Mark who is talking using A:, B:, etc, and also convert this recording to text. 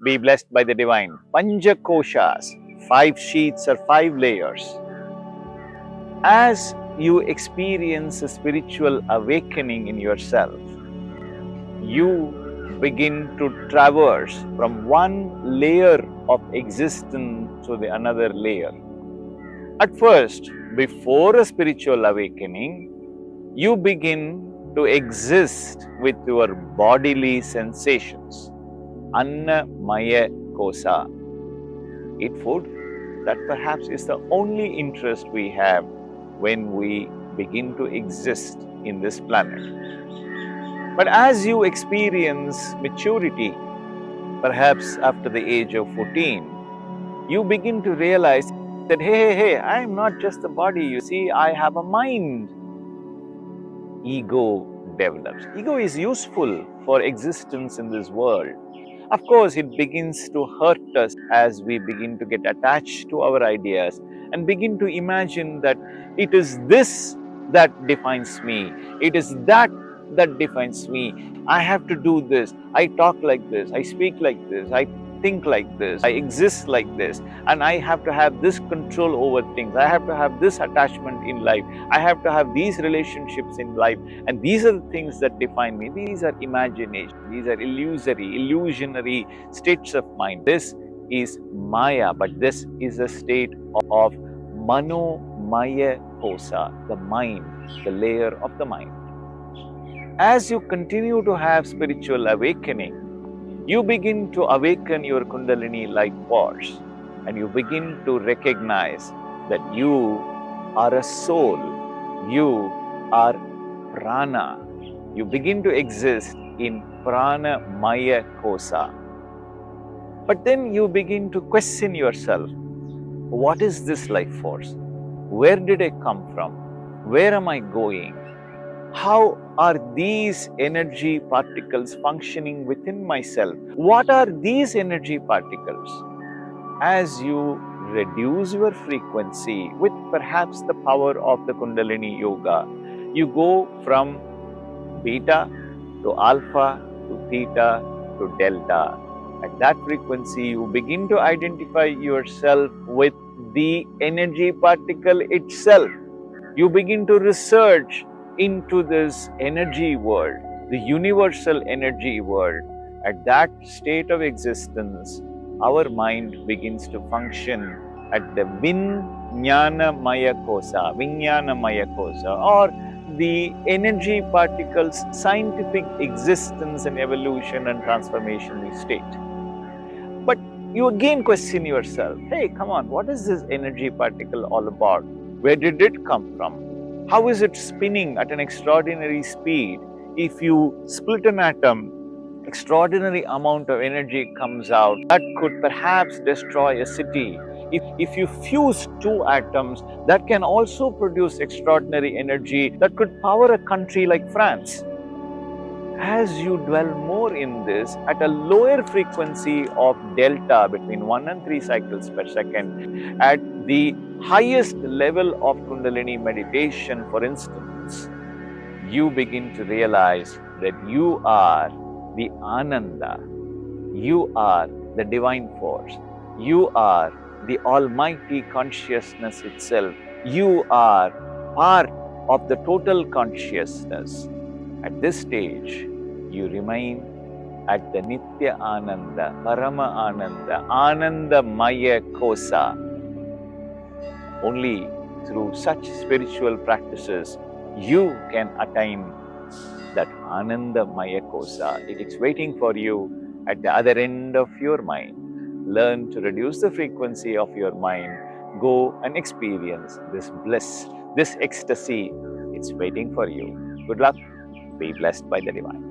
A: Be blessed by the divine. Panchakosas, 5 sheaths or 5 layers. As you experience a spiritual awakening in yourself, you begin to traverse from one layer of existence to the another layer. At first, before a spiritual awakening, you begin to exist with your bodily sensations. Anna Maya Kosa. Eat food. That perhaps is the only interest we have when we begin to exist in this planet. But as you experience maturity, perhaps after the age of 14, you begin to realize that, hey, I am not just the body, you see, I have a mind. Ego develops. Ego is useful for existence in this world. Of course, it begins to hurt us as we begin to get attached to our ideas and begin to imagine that it is this that defines me, it is that defines me. I have to do this, I talk like this, I speak like this, I think like this, I exist like this, and I have to have this control over things, I have to have this attachment in life, I have to have these relationships in life, and these are the things that define me. These are imagination, these are illusionary states of mind. This is Maya, but this is a state of Mano Maya Kosa, the mind, the layer of the mind. As you continue to have spiritual awakening, you begin to awaken your kundalini life force, and you begin to recognize that you are a soul, you are prana. You begin to exist in prana maya kosa. But then you begin to question yourself, what is this life force? Where did I come from? Where am I going? How are these energy particles functioning within myself? What are these energy particles? As you reduce your frequency with perhaps the power of the Kundalini Yoga, you go from beta to alpha to theta to delta. At that frequency, you begin to identify yourself with the energy particle itself. You begin to research into this energy world, the universal energy world. At that state of existence, our mind begins to function at the Vinyana Maya Kosa, or the energy particles' scientific existence and evolution and transformation state. But you again question yourself, hey, come on, what is this energy particle all about? Where did it come from? How is it spinning at an extraordinary speed? If you split an atom, extraordinary amount of energy comes out that could perhaps destroy a city. If you fuse 2 atoms, that can also produce extraordinary energy that could power a country like France. As you dwell more in this, at a lower frequency of delta between 1 and 3 cycles per second, at the highest level of Kundalini meditation, for instance, you begin to realize that you are the Ananda, you are the divine force, you are the almighty consciousness itself, you are part of the total consciousness. At this stage, you remain at the Nitya Ananda, Parama Ananda, Ananda Maya Kosa. Only through such spiritual practices, you can attain that Ananda Maya Kosa. It is waiting for you at the other end of your mind. Learn to reduce the frequency of your mind. Go and experience this bliss, this ecstasy. It's waiting for you. Good luck. Be blessed by the divine.